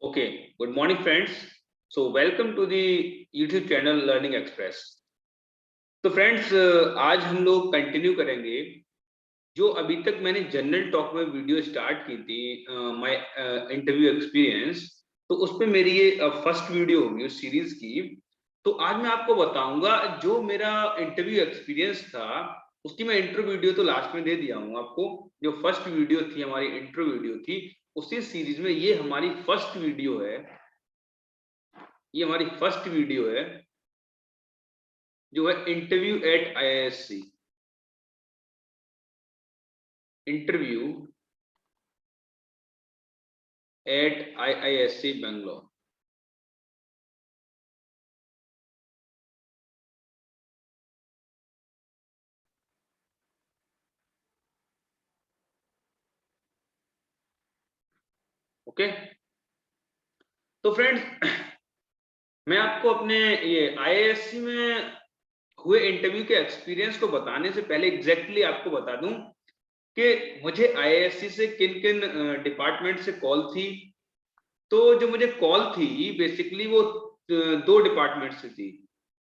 Okay, good morning, friends. So, welcome to the YouTube channel Learning Express. तो friends आज हम लोग continue करेंगे जो अभी तक मैंने जनरल टॉक में वीडियो स्टार्ट की थी माय इंटरव्यू एक्सपीरियंस। तो उस पे मेरी ये फर्स्ट वीडियो होगी उस सीरीज की। तो आज मैं आपको बताऊंगा जो मेरा इंटरव्यू एक्सपीरियंस था उसकी मैं इंट्रो वीडियो तो लास्ट में दे दिया हूँ आपको। जो फर्स्ट वीडियो थी हमारी इंट्रो वीडियो थी उसी सीरीज में ये हमारी फर्स्ट वीडियो है। ये हमारी फर्स्ट वीडियो है जो है interview at IISc. Interview at IISc Bangalore. Okay, तो फ्रेंड्स मैं आपको अपने ये आईआईएससी में हुए इंटरव्यू के एक्सपीरियंस को बताने से पहले एग्जैक्टली आपको बता दूं कि मुझे आईआईएससी से किन किन डिपार्टमेंट से कॉल थी। तो जो मुझे कॉल थी बेसिकली वो दो डिपार्टमेंट से थी।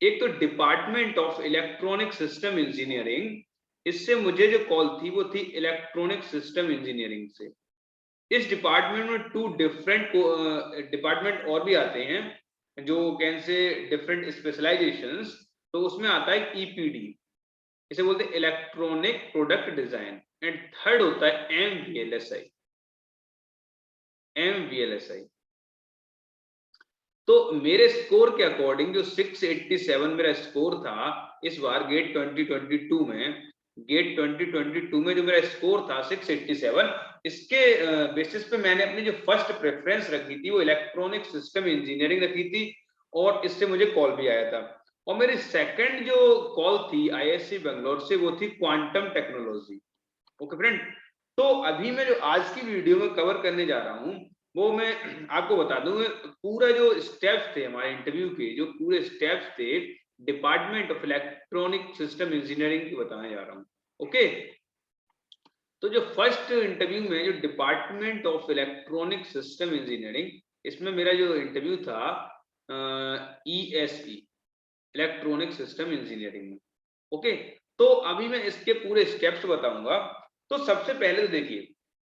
एक तो department of electronic system engineering, इससे मुझे जो कॉल थी वो थी इलेक्ट्रॉनिक सिस्टम इंजीनियरिंग से। इस डिपार्टमेंट में टू डिफरेंट डिपार्टमेंट और भी आते हैं जो कैन से डिफरेंट स्पेशलाइजेशंस। तो उसमें आता है ईपीडी, इसे बोलते हैं electronic product design. And third होता है एमवीएलएसआई। एमवीएलएसआई तो मेरे स्कोर के अकॉर्डिंग जो 687 मेरा स्कोर था इस बार गेट 2022 में, गेट 2022 में जो मेरा स्कोर था 687, इसके बेसिस पे मैंने अपनी जो फर्स्ट प्रेफरेंस रखी थी वो इलेक्ट्रॉनिक सिस्टम इंजीनियरिंग रखी थी और इससे मुझे कॉल भी आया था। और मेरी सेकंड जो कॉल थी आईआईएससी बेंगलोर से वो थी क्वांटम टेक्नोलॉजी। ओके फ्रेंड, तो अभी मैं जो आज की वीडियो में कवर करने जा रहा हूँ वो मैं आपको बता दूं। पूरा जो स्टेप्स थे हमारे इंटरव्यू के, जो पूरे स्टेप्स थे department of electronic system engineering की बताने जा रहा हूँ। ओके, तो जो फर्स्ट इंटरव्यू में जो department of electronic system engineering, इसमें मेरा जो इंटरव्यू था ईएसई इलेक्ट्रॉनिक सिस्टम इंजीनियरिंग में। ओके, तो अभी मैं इसके पूरे स्टेप्स बताऊंगा। तो सबसे पहले तो देखिए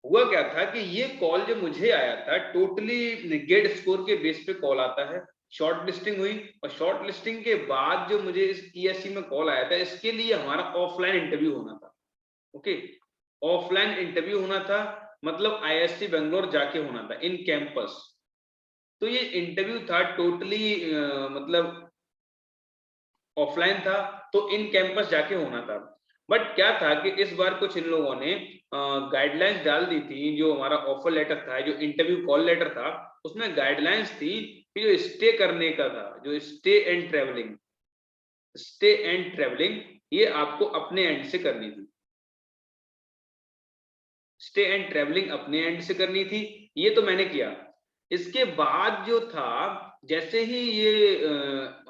हुआ क्या था कि ये कॉल जो मुझे आया था टोटली गेट स्कोर के बेस पे कॉल आता है। शॉर्ट लिस्टिंग हुई और शॉर्ट लिस्टिंग के बाद जो मुझे इस ईएससी में कॉल आया था इसके लिए हमारा ऑफलाइन इंटरव्यू होना था। ओके, ऑफलाइन इंटरव्यू होना था, मतलब आईआईएससी बेंगलोर जाके होना था इन कैंपस। तो ये इंटरव्यू था टोटली मतलब ऑफलाइन था, तो इन कैंपस जाके होना था। बट क्या था कि इस बार कुछ इन लोगों ने गाइडलाइंस डाल दी थी। जो हमारा ऑफर लेटर था, जो इंटरव्यू कॉल लेटर था, उसमें गाइडलाइंस थी कि जो स्टे करने का था, जो stay and travelling, stay and travelling ये आपको अपने एंड से करनी थी। स्टे एंड ट्रेवलिंग अपने एंड से करनी थी, ये तो मैंने किया। इसके बाद जो था जैसे ही ये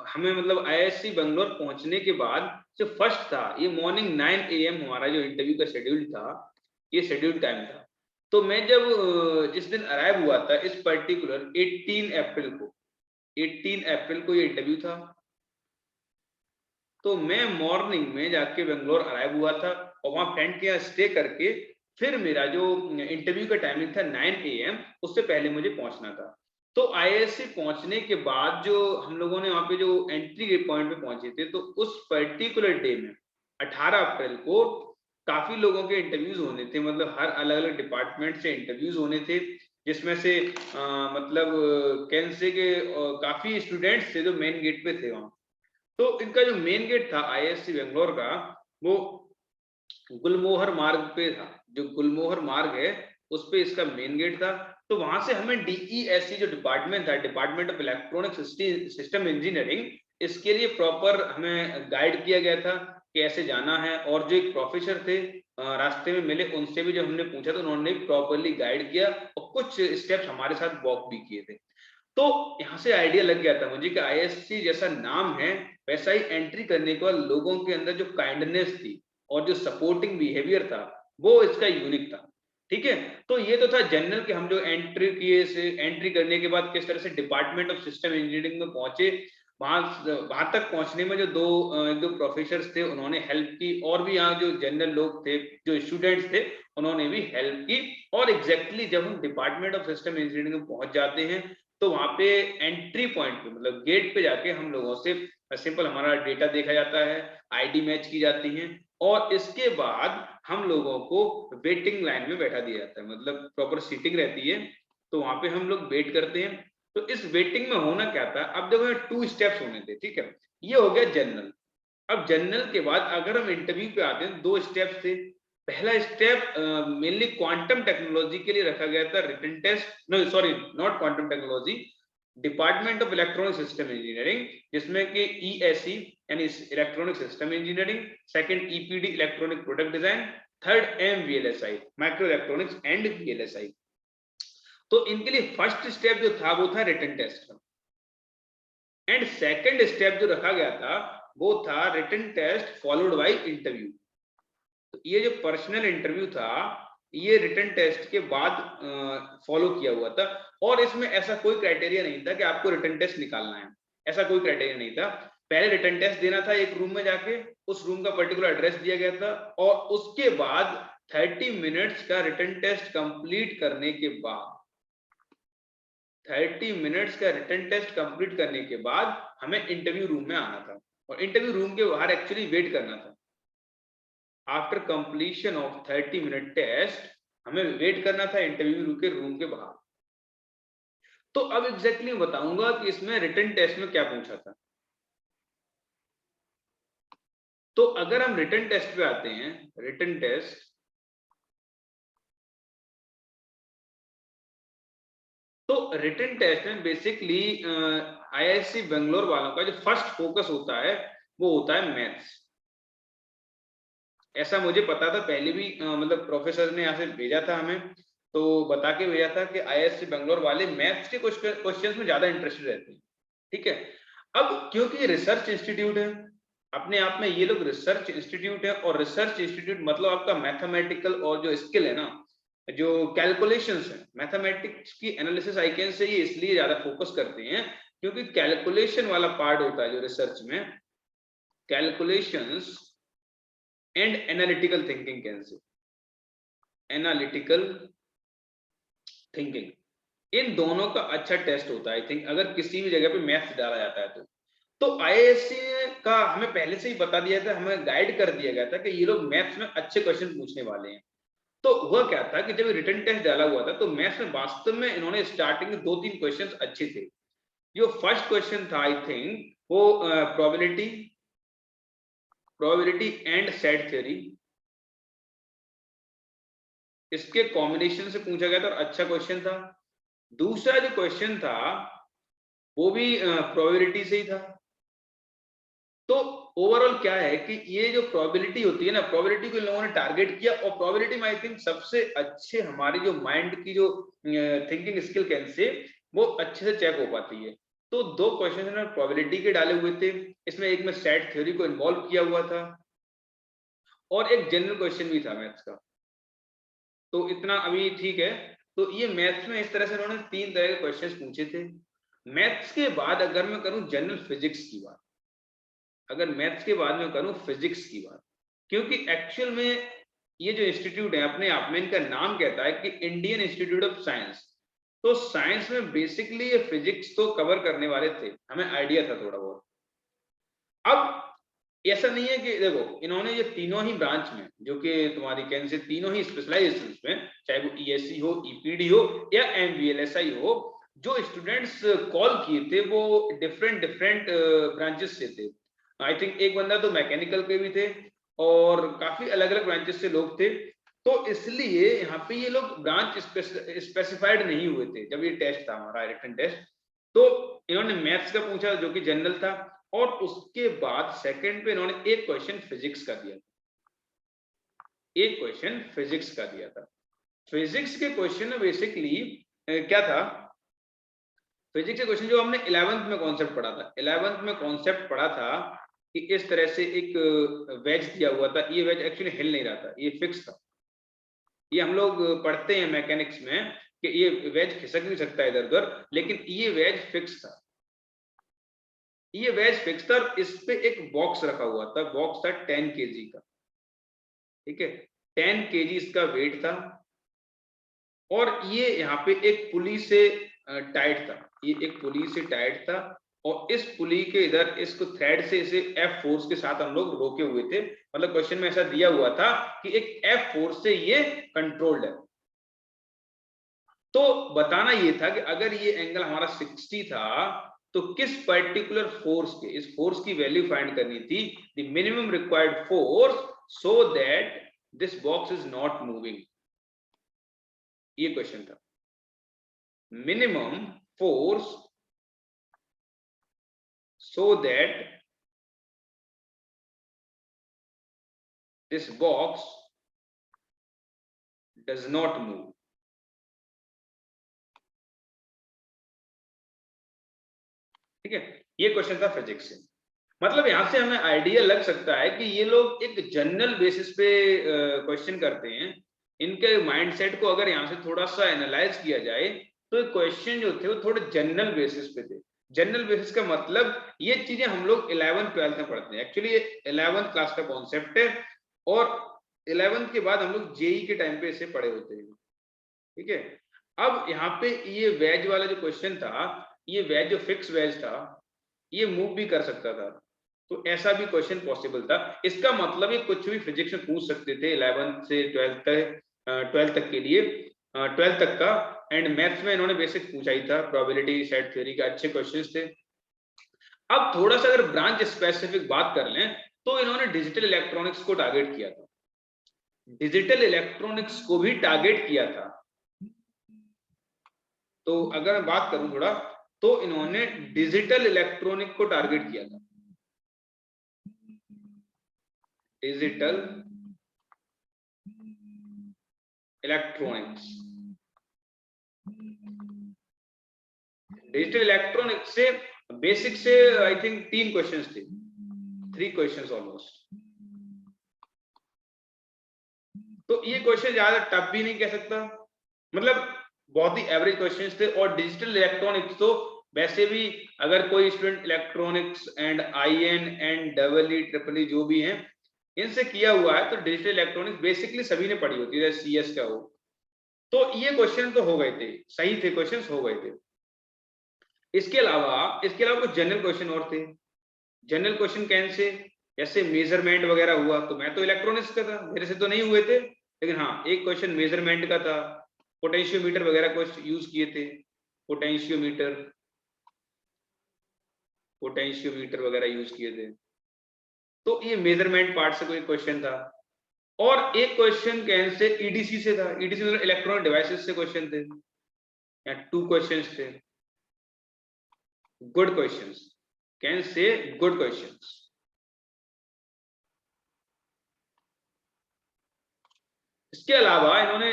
हमें मतलब आईआईएससी बेंगलोर पहुंचने के बाद जो फर्स्ट था ये मॉर्निंग 9 AM हमारा जो इंटरव्यू का शेड्यूल था, ये शेड्यूल टाइम था। तो मैं जब जिस दिन अराइव हुआ था इस पर्टिकुलर 18 अप्रैल को, 18 अप्रैल को ये इंटरव्यू था। तो मैं मॉर्निंग में जाके बेंगलोर अराइव हुआ था और वहां फ्रेंड के यहाँ स्टे करके फिर मेरा जो इंटरव्यू का टाइमिंग था 9 AM, उससे पहले मुझे पहुंचना था। तो आईआईएससी पहुंचने के बाद जो हम लोगों ने वहां पे जो एंट्री पॉइंट पे पहुंचे थे, तो उस पर्टिकुलर डे में 18 अप्रैल को काफी लोगों के इंटरव्यूज होने थे, मतलब हर अलग अलग डिपार्टमेंट से इंटरव्यूज होने थे। जिसमें से मतलब कैन से के काफी स्टूडेंट्स थे जो मेन गेट पे थे वहां। तो इनका जो मेन गेट था आईआईएससी बेंगलोर का वो गुलमोहर मार्ग पे था। जो गुलमोहर मार्ग है उस पे इसका मेन गेट था। तो वहां से हमें डीईएससी जो डिपार्टमेंट था, department of electronic system engineering, इसके लिए प्रॉपर हमें गाइड किया गया था कैसे जाना है। और जो एक प्रोफेसर थे रास्ते में मिले, उनसे भी जब हमने पूछा तो उन्होंने प्रॉपरली गाइड किया और कुछ स्टेप्स हमारे साथ वॉक भी किए थे। तो यहाँ से आइडिया लग गया था मुझे कि आईएससी जैसा नाम है वैसा ही एंट्री करने के बाद लोगों के अंदर जो काइंडनेस थी और जो सपोर्टिंग बिहेवियर था वो इसका यूनिक था। ठीक है। तो ये तो था जनरल के हम जो एंट्री किए से एंट्री करने के बाद किस तरह से डिपार्टमेंट ऑफ सिस्टम इंजीनियरिंग में पहुंचे, वहां तक पहुंचने में जो एक दो प्रोफेसर थे उन्होंने हेल्प की, और भी यहाँ जो जनरल लोग थे जो स्टूडेंट्स थे उन्होंने भी हेल्प की। और एग्जैक्टली जब हम डिपार्टमेंट ऑफ सिस्टम इंजीनियरिंग में पहुंच जाते हैं तो वहां पे एंट्री पॉइंट पे मतलब गेट पे जाके हम लोगों से सिंपल हमारा डेटा देखा जाता है, आईडी मैच की जाती है, और इसके बाद हम लोगों को वेटिंग लाइन में बैठा दिया जाता है, मतलब प्रॉपर सीटिंग रहती है, तो वहां पे हम लोग वेट करते हैं। तो इस वेटिंग में होना क्या था, अब देखो 2 स्टेप्स होने थे, ठीक है, ये हो गया जनरल। अब जनरल के बाद अगर हम इंटरव्यू पे आते हैं 2 स्टेप्स थे। पहला स्टेप मेनली क्वांटम टेक्नोलॉजी के लिए रखा गया था, written test, no sorry not quantum technology, department of electronic system engineering, जिसमें कि ईएसई यानी electronic system engineering, second EPD electronic product design, third MVLSI micro electronics and VLSI. तो इनके लिए फर्स्ट स्टेप जो था वो था written test, and second step जो रखा गया था वो था written test followed by interview. तो ये जो पर्सनल इंटरव्यू था ये रिटन टेस्ट के बाद फॉलो किया हुआ था, और इसमें ऐसा कोई क्राइटेरिया नहीं था कि आपको रिटन टेस्ट निकालना है, ऐसा कोई क्राइटेरिया नहीं था। पहले रिटन टेस्ट देना था एक रूम में जाके, उस रूम का पर्टिकुलर एड्रेस दिया गया था, और उसके बाद 30 मिनट्स का रिटन टेस्ट कंप्लीट करने के बाद 30 मिनट्स का रिटन टेस्ट कंप्लीट करने के बाद हमें इंटरव्यू रूम में आना था, और इंटरव्यू रूम के बाहर एक्चुअली वेट करना था। After completion of 30 minute test हमें वेट करना था इंटरव्यू के रूम के बाहर। तो अब एग्जैक्टली मैं बताऊंगा कि इसमें रिटन टेस्ट में क्या पूछा था। तो अगर हम रिटन टेस्ट पे आते हैं, रिटन टेस्ट, तो रिटन टेस्ट में बेसिकली आईआईएससी बेंगलोर वालों का जो फर्स्ट फोकस होता है वो होता है मैथ्स। ऐसा मुझे पता था पहले भी, मतलब प्रोफेसर ने यहाँ से भेजा था हमें, तो बता के भेजा था कि आईआईएससी बेंगलोर वाले मैथ्स के क्वेश्चंस में ज्यादा इंटरेस्टेड रहते हैं, ठीक है। अब क्योंकि रिसर्च इंस्टीट्यूट है, अपने आप में ये लोग रिसर्च इंस्टीट्यूट है, और रिसर्च इंस्टीट्यूट मतलब आपका मैथमेटिकल और जो स्किल है ना, जो कैलकुलेशंस है, मैथमेटिक्स की एनालिसिस आई कैन से, ये इसलिए ज्यादा फोकस करते हैं क्योंकि कैलकुलेशन वाला पार्ट होता है जो रिसर्च में, कैलकुलेशंस एंड एनालिटिकल थिंकिंग कैसे, एनालिटिकल थिंकिंग, इन दोनों का अच्छा टेस्ट होता है आई थिंक, अगर किसी भी जगह पे मैथ्स डाला जाता है तो आईआईएससी का हमें पहले से ही बता दिया था, हमें गाइड कर दिया गया था कि ये लोग मैथ्स में अच्छे क्वेश्चन पूछने वाले हैं। तो हुआ क्या था कि जब रिटन टेस्ट डाला हुआ था तो मैथ्स में वास्तव में इन्होंने स्टार्टिंग में 2-3 क्वेश्चंस अच्छे थे। जो फर्स्ट क्वेश्चन था आई थिंक वो प्रोबेबिलिटी एंड सेट थ्योरी, इसके कॉम्बिनेशन से पूछा गया था और अच्छा क्वेश्चन था। दूसरा जो क्वेश्चन था वो भी प्रोबेबिलिटी से ही था। तो ओवरऑल क्या है कि ये जो प्रोबेबिलिटी होती है ना, प्रोबेबिलिटी को इन लोगों ने टारगेट किया, और प्रोबेबिलिटी में आई थिंक सबसे अच्छे हमारी जो माइंड की जो थिंकिंग स्किल कैन से वो अच्छे से चेक हो पाती है। तो 2 क्वेश्चन इन्होंने प्रोबेबिलिटी के डाले हुए थे, इसमें एक में सेट थ्योरी को इन्वॉल्व किया हुआ था, और एक जनरल क्वेश्चन भी था मैथ्स का। तो इतना अभी ठीक है। तो ये मैथ्स में इस तरह से उन्होंने 3 तरह के क्वेश्चंस पूछे थे। मैथ्स के बाद अगर मैं करूं जनरल फिजिक्स की बात, अगर मैथ्स के बाद में करूं फिजिक्स की बात, क्योंकि एक्चुअल में ये जो इंस्टीट्यूट है अपने आप में इनका नाम कहता है कि इंडियन इंस्टीट्यूट ऑफ साइंस, तो साइंस में बेसिकली ये फिजिक्स तो कवर करने वाले थे, हमें आइडिया था थोड़ा बहुत। अब ऐसा नहीं है कि देखो इन्होंने ये तीनों ही ब्रांच में जो कि तुम्हारी कैन से तीनों ही स्पेशलाइजेशन में, चाहे वो ईएससी हो, ईपीडी हो या एमवीएलएसआई हो, जो स्टूडेंट्स कॉल किए थे वो डिफरेंट डिफरेंट ब्रांचेस से थे। आई थिंक एक बंदा तो मैकेनिकल के भी थे, और काफी अलग अलग ब्रांचेस से लोग थे। तो इसलिए यहाँ पे ये लोग ब्रांच स्पेसिफाइड नहीं हुए थे जब ये टेस्ट था हमारा रिटन टेस्ट। तो इन्होंने मैथ्स का पूछा जो कि जनरल था, और उसके बाद सेकंड पे इन्होंने एक क्वेश्चन फिजिक्स का दिया, एक क्वेश्चन फिजिक्स का दिया था। फिजिक्स के क्वेश्चन में बेसिकली क्या था, फिजिक्स के क्वेश्चन जो हमने 11th में कॉन्सेप्ट पढ़ा था, 11th में कॉन्सेप्ट पढ़ा था कि इस तरह से एक वेज दिया हुआ था, ये वेज एक्चुअली हिल नहीं रहा था, ये फिक्स था, ये हम लोग पढ़ते हैं मैकेनिक्स में कि ये वेज खिसक नहीं सकता इधर उधर, लेकिन ये वेज फिक्स था, ये वेज फिक्स था। इस पे एक बॉक्स रखा हुआ था, बॉक्स था 10 kg का, ठीक है, 10 kg इसका वेट था, और ये यहाँ पे एक पुली से टाइट था, ये एक पुली से टाइट था, और इस पुली के इधर इसको थ्रेड से इसे एफ फोर्स के साथ हम लोग रोके हुए थे। मतलब क्वेश्चन में ऐसा दिया हुआ था कि एक एफ फोर्स से ये कंट्रोल्ड है। तो बताना ये था कि अगर ये एंगल हमारा 60 था तो किस पर्टिकुलर फोर्स के, इस फोर्स की वैल्यू फाइंड करनी थी, the minimum required force so that this box is not moving. ये क्वेश्चन था, minimum force so that this box does not move। ठीक है, ये क्वेश्चन था फिजिक्स से। मतलब यहां से हमें आइडिया लग सकता है कि ये लोग एक जनरल बेसिस पे क्वेश्चन करते हैं। इनके माइंडसेट को अगर यहाँ से थोड़ा सा एनालाइज किया जाए तो क्वेश्चन जो थे वो थोड़े जनरल बेसिस पे थे। जनरल बेसिस का मतलब ये चीजें हम लोग 11th 12th में पढ़ते हैं, एक्चुअली 11th क्लास का कॉन्सेप्ट है, और 11th के बाद हम लोग जेई के टाइम पे इसे पढ़े होते हैं। ठीक है, अब यहाँ पे ये वेज वाला जो क्वेश्चन था, ये वेज जो फिक्स वेज था, ये मूव भी कर सकता था, तो ऐसा भी क्वेश्चन पॉसिबल था। इसका मतलब ये कुछ भी फिजिक्स में पूछ सकते थे 11th से 12th तक, 12th तक के लिए, 12th तक का। एंड मैथ्स में इन्होंने बेसिक पूछा ही था, प्रोबेबिलिटी सेट थ्योरी के अच्छे क्वेश्चंस थे। अब थोड़ा सा अगर ब्रांच स्पेसिफिक बात कर लें तो इन्होंने डिजिटल इलेक्ट्रॉनिक्स को टारगेट किया था, डिजिटल इलेक्ट्रॉनिक्स को भी टारगेट किया था। तो अगर मैं बात करूं थोड़ा, तो इन्होंने डिजिटल इलेक्ट्रॉनिक को टारगेट किया था, डिजिटल इलेक्ट्रॉनिक्स। डिजिटल इलेक्ट्रॉनिक्स से बेसिक से आई थिंक 3 क्वेश्चंस थे, 3 क्वेश्चंस ऑलमोस्ट। तो ये क्वेश्चन ज्यादा टफ भी नहीं कह सकता, मतलब बहुत ही एवरेज क्वेश्चंस थे। और डिजिटल इलेक्ट्रॉनिक्स तो वैसे भी अगर कोई student electronics and IN and double E triple E जो भी हैं इनसे किया हुआ है, तो डिजिटल इलेक्ट्रॉनिक्स बेसिकली सभी ने पढ़ी होती है, सीएस का हो। तो ये क्वेश्चन तो हो गए थे, सही थे, क्वेश्चंस हो गए थे। इसके अलावा कुछ जनरल क्वेश्चन और थे। जनरल क्वेश्चन कैसे, जैसे मेजरमेंट वगैरह हुआ, तो मैं तो इलेक्ट्रॉनिक्स का था, मेरे से तो नहीं हुए थे, लेकिन हाँ एक क्वेश्चन मेजरमेंट का था, पोटेंशियोमीटर वगैरह कुछ यूज किए थे, पोटेंशियोमीटर वगैरह यूज किए थे। तो ये मेजरमेंट पार्ट से कोई क्वेश्चन था। और एक क्वेश्चन कैसे ईडीसी से था, ईडीसी मतलब इलेक्ट्रॉनिक डिवाइसेस से क्वेश्चन थे, या 2 क्वेश्चंस थे। Good questions, can say good questions. इसके अलावा इन्होंने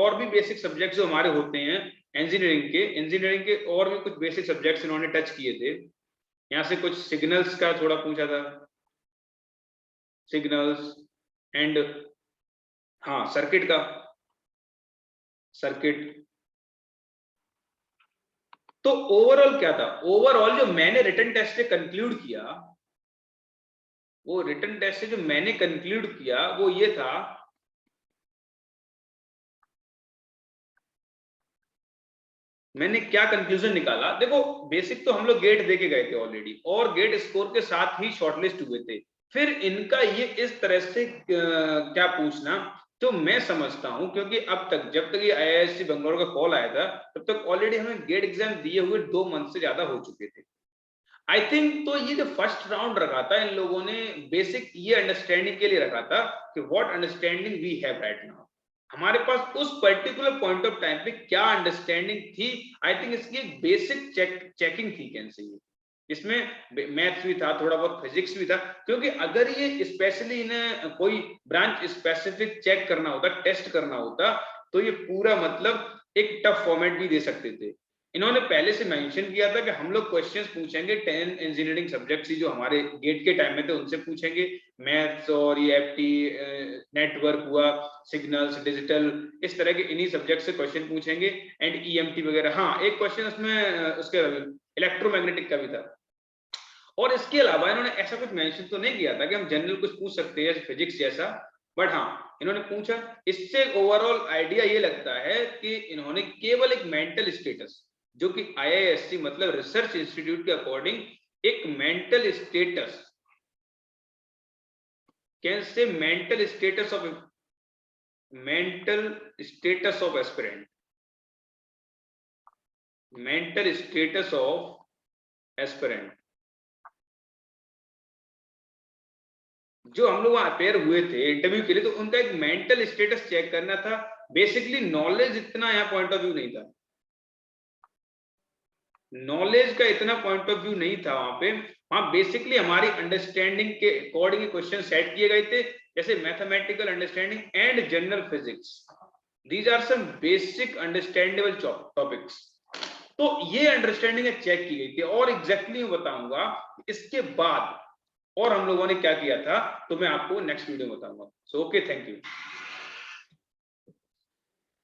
और भी बेसिक सब्जेक्ट्स जो हमारे होते हैं इंजीनियरिंग के और भी कुछ बेसिक सब्जेक्ट्स इन्होंने टच किए थे। यहाँ से कुछ सिग्नल्स का थोड़ा पूछा था, सिग्नल्स एंड हाँ सर्किट का, सर्किट। तो ओवरऑल क्या था, ओवरऑल जो मैंने रिटन टेस्ट से कंक्लूड किया, वो रिटन टेस्ट से जो मैंने कंक्लूड किया वो ये था, मैंने क्या कंक्लूजन निकाला। देखो बेसिक तो हम लोग गेट देके गए थे ऑलरेडी, और गेट स्कोर के साथ ही शॉर्टलिस्ट हुए थे। फिर इनका ये इस तरह से क्या पूछना, तो मैं समझता हूं क्योंकि अब तक जब तक ये आईआईएससी बेंगलोर का कॉल आया था तब तक ऑलरेडी हमें गेट एग्जाम दिए हुए 2 मंथ से ज्यादा हो चुके थे आई थिंक। तो ये जो फर्स्ट राउंड रखा था इन लोगों ने बेसिक ये अंडरस्टैंडिंग के लिए रखा था कि what understanding we have right now, हमारे पास उस पर्टिकुलर पॉइंट ऑफ टाइम पे क्या अंडरस्टैंडिंग थी। आई थिंक इसकी एक बेसिक चेकिंग थी कैसे, ये इसमें मैथ्स भी था, थोड़ा बहुत फिजिक्स भी था, क्योंकि अगर ये स्पेशली इन्हें कोई ब्रांच स्पेसिफिक चेक करना होता, टेस्ट करना होता, तो ये पूरा मतलब एक टफ फॉर्मेट भी दे सकते थे। इन्होंने पहले से मेंशन किया था कि हम लोग क्वेश्चंस पूछेंगे 10 इंजीनियरिंग सब्जेक्ट्स जो हमारे गेट के टाइम में थे उनसे पूछेंगे, मैथ्स और ये एफटी, नेटवर्क हुआ, सिग्नल्स, डिजिटल, इस तरह के इन्हीं सब्जेक्ट से क्वेश्चन पूछेंगे, एंड ईएमटी वगैरह। हाँ, एक क्वेश्चन उसमें उसके इलेक्ट्रोमैग्नेटिक का भी था। और इसके अलावा इन्होंने ऐसा कुछ मेंशन तो नहीं किया था कि हम जनरल कुछ पूछ सकते हैं फिजिक्स जैसा, बट हाँ इन्होंने पूछा। इससे ओवरऑल आइडिया ये लगता है कि इन्होंने केवल एक मेंटल स्टेटस, जो कि आईआईएससी मतलब रिसर्च इंस्टीट्यूट के अकॉर्डिंग एक mental status, can say mental status of aspirant, mental status of aspirant. जो हम लोग वहां अपेयर हुए थे इंटरव्यू के लिए, तो उनका एक मेंटल स्टेटस चेक करना था। बेसिकली नॉलेज इतना यहाँ पॉइंट ऑफ व्यू नहीं था, नॉलेज का इतना पॉइंट ऑफ व्यू नहीं था वहां पे। वहां बेसिकली हमारी अंडरस्टैंडिंग के अकॉर्डिंग क्वेश्चन सेट किए गए थे, जैसे mathematical understanding and general physics. These are some basic understandable topics. तो ये अंडरस्टैंडिंग चेक की गई थी, और एग्जैक्टली मैं बताऊंगा इसके बाद और हम लोगों ने क्या किया था, तो मैं आपको नेक्स्ट वीडियो में बताऊंगा। So okay, thank you.